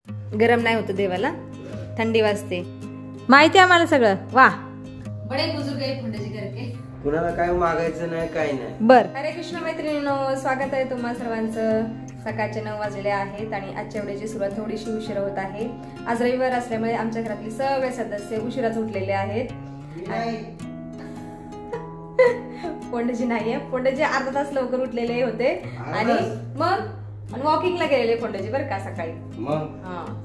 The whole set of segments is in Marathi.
गरम नाही होतं देवाला, थंडी वाजते, माहिती आम्हाला सगळं. वा बडे बुजुर्ग आहे फोंड्याचे करके, कुणाला काय मागायचं नाही, काय नाही. बर. हरे कृष्ण मैत्रिणींनो, स्वागत आहे तुम्हा सर्वांचं. सकाळचे 9 वाजलेले आहेत आणि आजच्या व्हिडिओची सुरुवात थोडीशी उशिरा होत आहे. आज रविवार असल्यामुळे आमच्या घरातले सगळे सदस्य उशिराच उठलेले आहेत. फोंड्याची नाहीये, फोंड्याचे अर्धा तास लवकर उठलेले होते आणि मग वॉकिंगला गेलेले फोंड्याची बरं का सकाळी.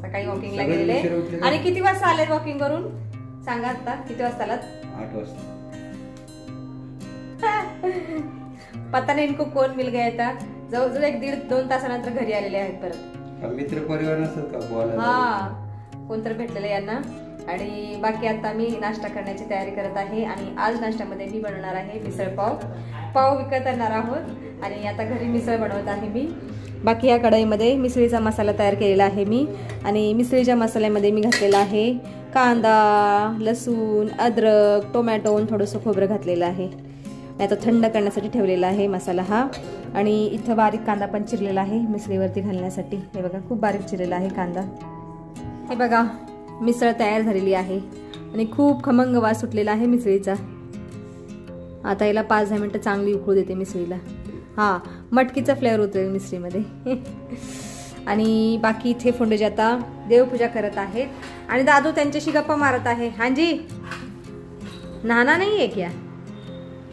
सकाळी वॉकिंगला गेलेले. आणि किती वाजता आले वॉकिंग करून सांगा आता, किती वाजता आलात? 8 वाजता. पता नाही इनको कोण मिल गया था. जवळजवळ 1-1.5-2 तासानंतर घरी आलेले आहेत परत. मित्र परिवार नसतात का बोलायला? हा, कोणतर भेटलेलं यांना. आणि बाकी आता मी नाश्ता करण्याची तयारी करत आहे आणि आज नाश्त्यामध्ये मी बनवणार आहे मिसळ पाव विकत आणणार आहोत आणि आता घरी मिसळ बनवत आहे मी. बाकी या कढईमध्ये मिसळीचा मसाला तयार केलेला आहे मी आणि मिसळीच्या मसाल्यामध्ये मी घातलेला आहे कांदा, लसूण, अद्रक, टोमॅटो, थोडंसं खोबरं घातलेलं आहे. आता थंड करण्यासाठी ठेवलेला आहे मसाला हा. आणि इथं बारीक कांदा पण चिरलेला आहे मिसळीवरती घालण्यासाठी. हे बघा, खूप बारीक चिरलेला आहे कांदा. हे बघा, मिसळ तयार झालेली आहे आणि खूप खमंग वास सुटलेला आहे मिसळीचा. आता याला 5-10 मिनिटं चांगली उकळू देते मिसळीला. हा, मटकीचा फ्लेवर होतोय मिसळीमध्ये. आणि बाकी इथे फोंडेजी आता देवपूजा करत आहेत आणि दादू त्यांच्याशी गप्पा मारत आहे. हांजी, नाना नाही आहे क्या?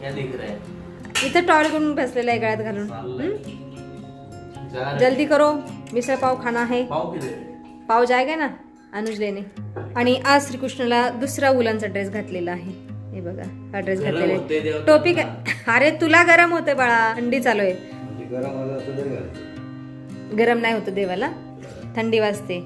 क्या दिख रहा है? इथे टॉवेल करून बसलेला आहे गळ्यात घालून. जल्दी करो, मिसळ पाव खाना है. पाव जाएगा ना अनुज लेने. आणि आज श्रीकृष्णाला दुसरा उलांचा ड्रेस घातलेला आहे. हे बघा, हा ड्रेस घातलेला आहे. टोपी अरे तुला गरम होते बाळा, थंडी चालू आहे. गरम नाही होतं देवाला, थंडी वाजते.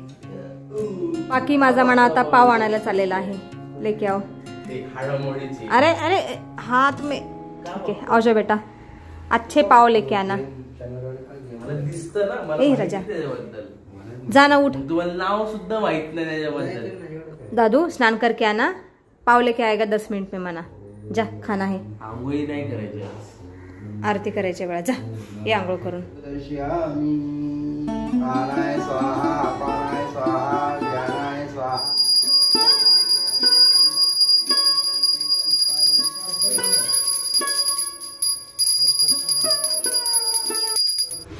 बाकी माझा म्हणा आता पाव आणायला चाललेला आहे. लेके आओ. अरे अरे हाथ में. ठीक है, आओ जाओ बेटा, अच्छे पाव लेके आना. ए राजा, जा ना, उठ. नाव सुद्धा माहित नाही त्याच्याबद्दल. दादू स्नान करके आना, पाव लेके आएगा 10 मिनट में मना. जा, खाना है. आंघोळी नाही करायची, आरती करायची वेळा. जा, ये आंघोळ करून.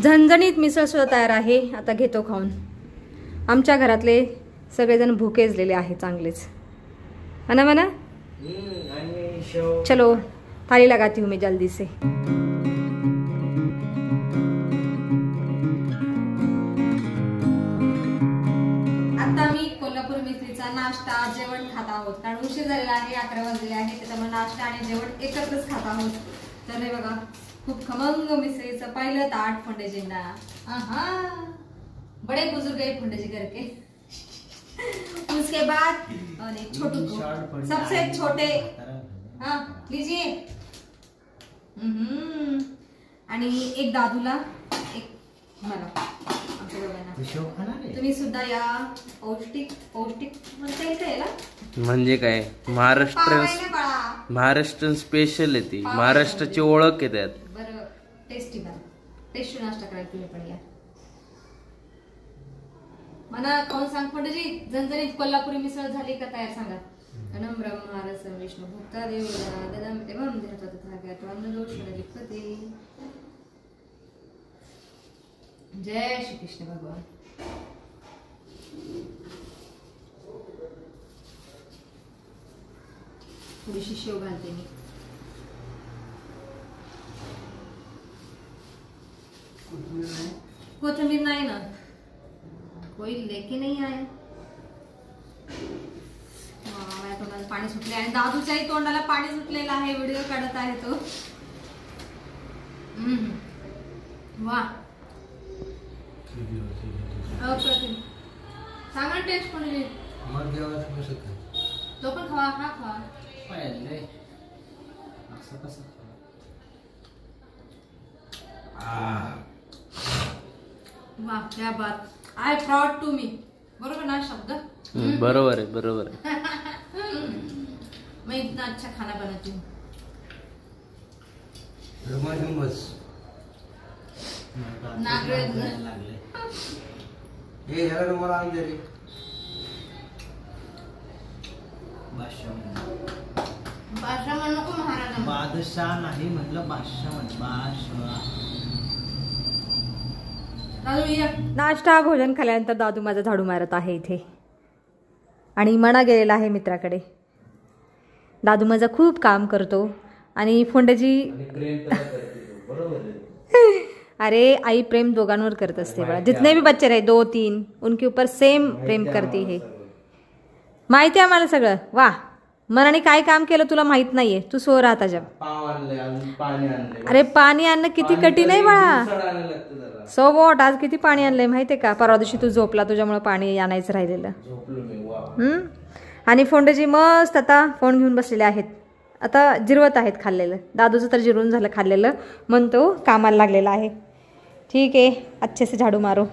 झणझणीत मिसळ सुद्धा तयार आहे. आता घेतो खाऊन. आमच्या घरातले सगळेजण भुकेजलेले आहे चांगलेच. है ना? चलो थाली लगाती हूँ मैं जल्दी से. आता मी कोल्हापूर मिसळीचा नाश्ता जेवण खात आहोत कारण उशीर झालेला आहे, 11 वाजलेले आहे. त्याच्यामुळे नाश्ता आणि जेवण एकत्रच खात आहोत. तर हे बघा, खूप खमंग मिसळीचं पहिलं ताट फोंडेजींना. बड़े बुजुर्ग है फोंडेजी करके. उसके बाद छोटू को सबसे छोटे. हाँ लीजिए. आणि एक दादूला, एक मला. तुम्ही सुद्धा या. पौष्टिक म्हणता येईल का याला? म्हणजे काय, महाराष्ट्र स्पेशल आहे ती, महाराष्ट्राची ओळख आहे त्यात. बरं, टेस्टी नाश्ता करायला तुम्ही पण या. मला कोण सांग फोंडेजी, झणझणीत कोल्हापुरी मिसळ झाली का तयार सांगा. अनम ब्रह्म रसम विष्णू भक्ता देव ददम एवं लिखते. जय श्री कृष्ण भगवान. थोडीशी शेव घालते मी. कोथिंबीर नाही ना, कोई लेके नहीं आया. माझ्या तोंडाला पाणी सुटले आणि दादूच्याही तोंडाला पाणी सुटलेलं आहे. व्हिडिओ काढत आहे तो. वा, अप्रतिम. सांगा टेस्ट कोणी तो पण खावा. हा खावा. वाह, क्या बात. I proud to me. बरोबर ना शब्द? बरोबर है. मैं इतना अच्छा खाना बनाती हूँ. हे ह्याला मला आणून दे रे. बादशाह नाही म्हटलं बादशाह म्हटलं बादशाह. नाश्ता भोजन खाल्यानंतर दादू माझा झाडू मारत आहे इथे आणि मना गेलेला आहे मित्राकडे. दादू माझा खूप काम करतो आणि फोंडेजी अरे आई प्रेम दोघांवर करत असते बड़ा. जितने भी बच्चे रहे 2-3 उनके ऊपर सेम प्रेम करती है. माहिती आहे मला सगळं. वा मनाने काय काम केलं तुला माहित नाहीये. तू सो राहता जब अरे पाणी आणणं किती कठीण आहे बाळा. सो वॉट आज किती पाणी आणलंय माहितीये का. परवा दिवशी तू झोपला तुझ्यामुळे पाणी आणायचं राहिलेलं. आणि फोंडेजी मस्त आता फोन घेऊन बसलेले आहेत. आता जिरवत आहेत खाल्लेलं. दादूचं तर जिरवून झालं खाल्लेलं म्हणून तो कामाला लागलेला आहे. ठीक आहे अच्छे से झाडू मारो.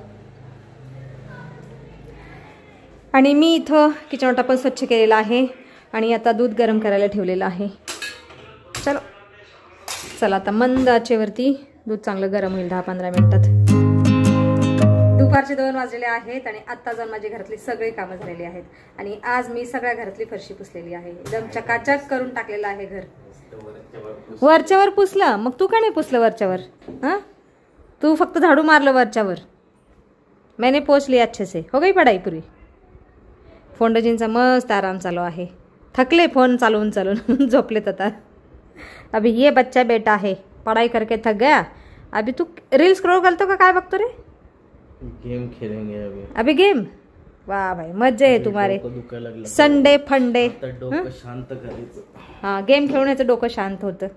आणि मी इथं किचन ओटा पण स्वच्छ केलेला आहे आणि आता दूध गरम करायला ठेवलेलं आहे. चला आता मंद आचेवरती दूध चांगलं गरम होईल 10-15 मिनिटात. दुपारचे 2 वाजलेले आहेत आणि आत्ता जाऊन माझी घरातली सगळी कामं झालेली आहेत. आणि आज मी सगळ्या घरातली फरशी पुसलेली आहे. एकदम चकाचक करून टाकलेलं आहे घर. वरच्यावर पुसलं मग तू का नाही पुसलं वरच्यावर. हां तू फक्त झाडू मारलं वरच्यावर. मैंने पोछ लिया अच्छे से. हो गई पढ़ाई पूरी. फोंडेजींचा मस्त आराम चालू आहे. थकले फोन चालवून चालून झोपलेत आता. अभी ये बच्चा बेटा है पढ़ाई करके थक गया. अभी तू रील स्क्रॉल करतो का काय बघतो रे. गेम खेलेंगे अभी गेम. वाह भाई मजे आहे तुम्हारे. संडे फंडे डोकं शांत करायचं. हां गेम खेळण्याचं डोकं शांत होतं.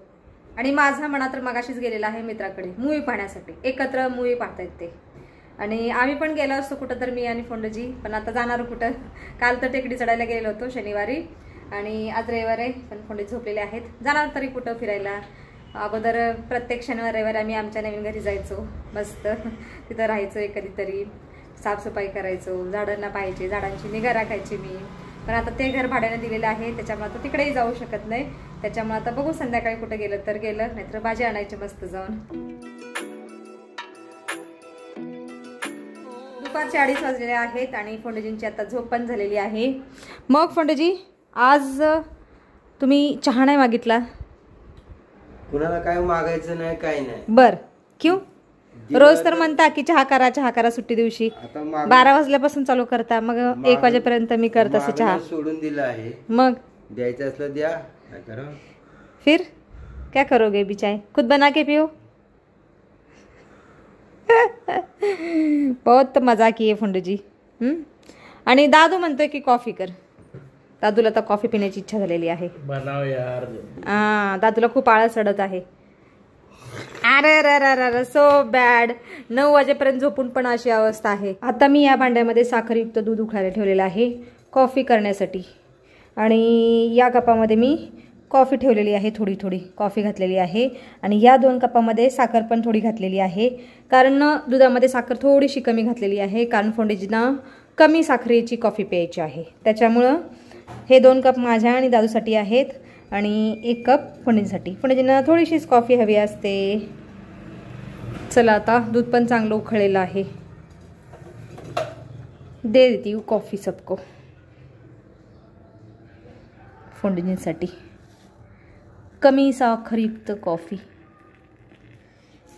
आणि माझा मना तर मगाशीच गेलेला आहे मित्राकडे मूवी पाहण्यासाठी. एकत्र मूवी पाहतायत ते. आणि आम्ही पण गेलो असतो कुठं तर मी आणि फोंडेजी. पण आता जाणार कुठं. काल तर टेकडी चढायला गेलो होतो शनिवारी आणि आज रविवार आहे पण फोंडेजी झोपलेले आहेत. जाणार तरी कुठं फिरायला. अगोदर प्रत्येक शनिवार रविवार आम्ही आमच्या नवीन घरी जायचो. मस्त तिथं राहायचो. कधीतरी साफसफाई करायचो. झाडांना पाहायचे. झाडांची निगा राखायची मी. पण आता ते घर भाड्याने दिलेलं आहे त्याच्यामुळे आता तिकडेही जाऊ शकत नाही. त्याच्यामुळे आता बघू संध्याकाळी कुठं गेलं तर गेलं नाहीतर भाजी आणायची मस्त जाऊन. दुपारचे 2:30 वाजलेले आहेत आणि फोंडेजींची आता झोप पण झालेली आहे. मग फोंडेजी आज तुम्ही चहा नाही मागितला. कुणाला काय मागायचं नाही काय नाही. बर क्यों. रोज तर म्हणता की चहा करा सुट्टी दिवशी. 12 वाजल्यापासून चालू करता मग 1 वाजेपर्यंत मी करत असे चहा. सोडून दिला आहे. मग द्यायचं असलं द्या काय करा. फिर क्या करोगे भी चाय खुद बना के पियो. बहुत मजा की आहे फोंडेजी. आणि दादू म्हणतोय की कॉफी कर. दादूला तर कॉफी पिण्याची इच्छा झालेली आहे. बनाव यार. दादूला खूप आळस चढत आहे. अरे सो बॅड. 9 वाजेपर्यंत झोपून पण अशी अवस्था आहे. आता मी या भांड्यामध्ये साखरयुक्त दूध उकळायला ठेवलेलं आहे कॉफी करण्यासाठी. आणि या कपामध्ये मी कॉफी ठेवलेली आहे. थोडी कॉफी घातलेली आहे. आणि या 2 कपामध्ये साखर पण थोडी घातलेली आहे. कारण दुधामध्ये साखर थोडीशी कमी घातलेली आहे. कारण फोंडेजींना कमी साखरेची कॉफी प्यायची आहे. त्याच्यामुळं हे 2 कप माझ्या आणि दादूसाठी आहेत आणि 1 कप फोंडेजींसाठी. फोंडेजींना थोडीशीच कॉफी हवी असते. चला आता दूध पण चांगलं उकळलेलं आहे. दे देती हूँ कॉफी सबको. फोंडेजींसाठी कमी साखरयुक्त कॉफी.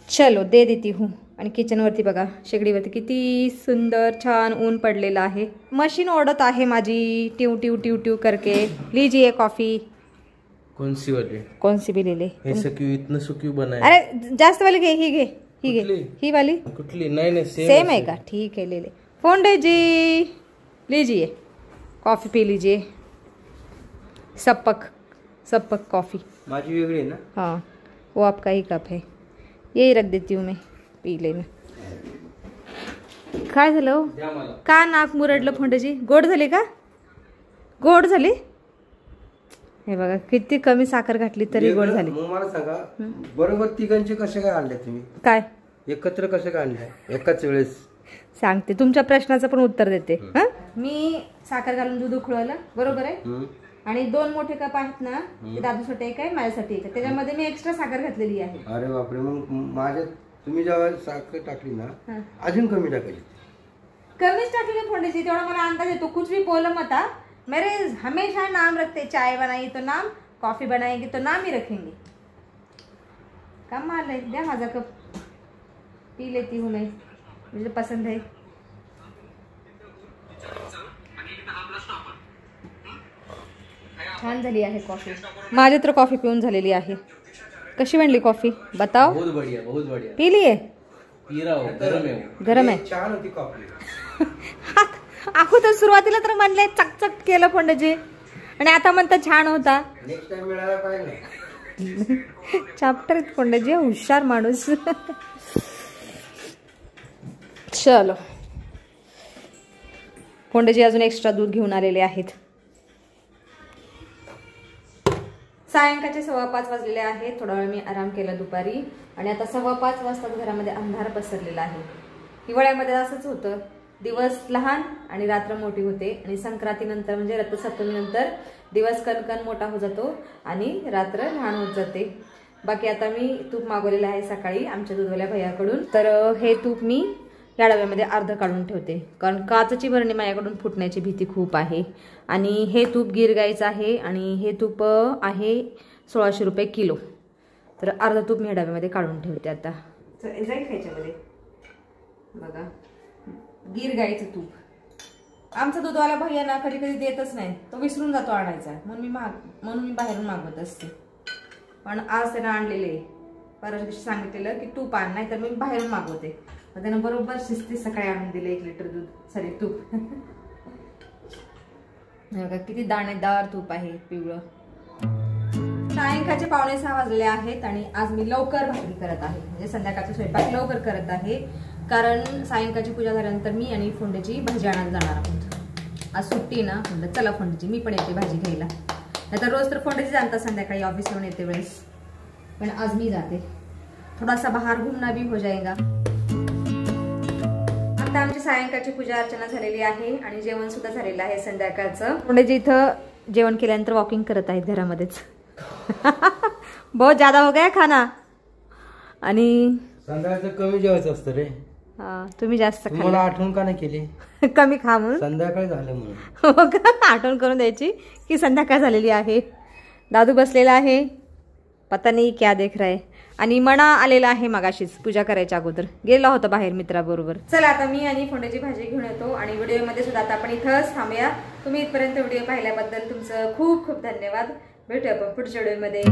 चलो दे देती हूँ. आणि किचनवरती बघा शेगडीवरती किती सुंदर छान ऊन पडलेलं आहे. मशीन ओढत आहे माझी ट्यू ट्यू ट्यू ट्यू करके. लीजिए कॉफी. कौन सी वाली. कौन सी भी ले ले. ऐसा क्यों इतना क्यों बनाया. अरे जास्त वाली घे. ही घे ही वाली. कुठली. नाही सेम है का. ठीक है ले ले. फोंडेजी लीजिए कॉफी पी लीजिए. सपक कॉफी. माझी वेगळी ना. हाँ वो आपका ही कप है. यही रख देती हूँ मैं पी लेना. काय झालं का नाक मुरडलं फोंडेजी. गोड झाली का. गोड झाली. हे बघा किती कमी साखर घातली तरी गोड झाली. मला सांगा बरोबर तिघांचे कसे काय आणले तुम्ही. काय एकत्र कसे काय आणले एकाच वेळेस. सांगते तुमच्या प्रश्नाचं पण उत्तर देते. मी साखर घालून दूध उकळवलं बरोबर आहे. आणि 2 मोठे कप आहेत ना ते दादूसाठी एक आहे माझ्यासाठी एक. त्याच्यामध्ये मी एक्स्ट्रा साखर घातलेली आहे. अरे बापरे. मग माझ्या तुम्ही जेव्हा साखर टाकली ना अजून कमी टाकायची. कमीच टाकली फोंडेची, तेवढा मला अंदाज येतो. कुछ भी बोलो मता, मेरे हमेशा नाम रखते. चाय बनाई तो नाम, कॉफी बनाएगी तो नाम ही रखेंगे. कमाल है. द्या माझा कप, पी लेती हूँ मैं, मुझे पसंद है. छान झाली आहे कॉफी. माझी तर कॉफी पिऊन झालेली आहे. कशी बनली कॉफी बताओ. बहुत बढ़िया, बहुत बढ़िया. पी लिए. पी रहा हो, गरम है वो. गरम आहे. छान होती कॉफी. आखू तर सुरुवातीला तर म्हणले चकचक केलं पंडजी, आणि आता म्हणतात छान होता. नेक्स्ट टाइम मिळाला पाहिजे. चॅप्टर पंडजी हुशार माणूस. चलो, पंडजी अजून एक्स्ट्रा दूध घेऊन आलेले आहेत. सायंकाळचे 5:15 वाजलेले आहेत. थोडा वेळ मी आराम केला दुपारी, आणि आता 5:15 वाजता घरामध्ये अंधार पसरलेला आहे. हिवाळ्यामध्ये असंच होतं, दिवस लहान आणि रात्र मोठी होते, आणि संक्रांतीनंतर म्हणजे रथसप्तमीनंतर दिवस कणकण मोठा होत जातो आणि रात्र लहान होत जाते. बाकी आता मी तूप मागवलेलं आहे सकाळी आमच्या दूधवाल्या भैयाकडून. तर हे तूप मी या डब्यामध्ये अर्ध काढून ठेवते, कारण काचची बरणी माझ्याकडून फुटण्याची भीती खूप आहे. आणि हे तूप गीर गाईचं आहे, आणि हे तूप आहे 1600 रुपये किलो. तर अर्ध तूप मी या डब्यामध्ये काढून ठेवते. आता जाईल खायच्यामध्ये बघा, गीर गाईचं तूप. आमचा दूधवाला भैया ना कधी कधी देतच नाही, तो विसरून जातो आणायचा, म्हणून मी बाहेरून मागवत असते. पण आज त्यानं आणलेले, परवा दिवशी सांगितलेलं की तूप आण, नाही तर मी बाहेरून मागवते. मग त्यानं बरोबर शिस्ती सकाळी आणून दिले 1 लिटर दूध, सॉरी तूप. बघा किती दाणेदार तूप आहे, पिवळं. सायंकाळचे 5:45 वाजले आहेत, आणि आज मी लवकर भाकरी करत आहे, म्हणजे संध्याकाळचा स्वयंपाक लवकर करत आहे. कारण सायंकाळची पूजा झाल्यानंतर मी आणि फोंड्याची भाजी आणायला जाणार आहोत. आज सुट्टी ना, म्हणलं चला फोंड्याची, मी पण येते भाजी घ्यायला. नाहीतर रोज तर फोंड्याची जाणतात संध्याकाळी ऑफिसवरून येते वेळेस, पण आज मी जाते. थोडासा बाहेर घुमना भी हो जाएगा. आता आमची सायंकाळची पूजा अर्चना झालेली आहे, आणि जेवण सुद्धा झालेलं आहे संध्याकाळचं. फोंड्याची इथं जेवण केल्यानंतर वॉकिंग करत आहेत घरामध्येच. बहुत ज्यादा हो गया खाना. आणि संध्याकाळचं कमी जेवायचं असतं रे. तुम्ही जास्त मला आठवण का नाही केली. कमी खा म्हणून. संध्याकाळी झालं म्हणून. हो का, आठवण करून द्यायची की संध्याकाळ झालेली आहे. दादू बसलेला आहे, पता नाही क्या देख रहा है. आणि मना आलेला आहे मगाशीच पूजा करायच्या अगोदर, गेला होता बाहेर मित्राबरोबर. चला आता मी आणि फोंड्याची भाजी घेऊन येतो, आणि व्हिडिओमध्ये सुद्धा आता आपण इथंच थांबूया. तुम्ही इथपर्यंत व्हिडिओ पाहिल्याबद्दल तुमचं खूप खूप धन्यवाद. भेटूया आपण पुढच्या व्हिडिओमध्ये.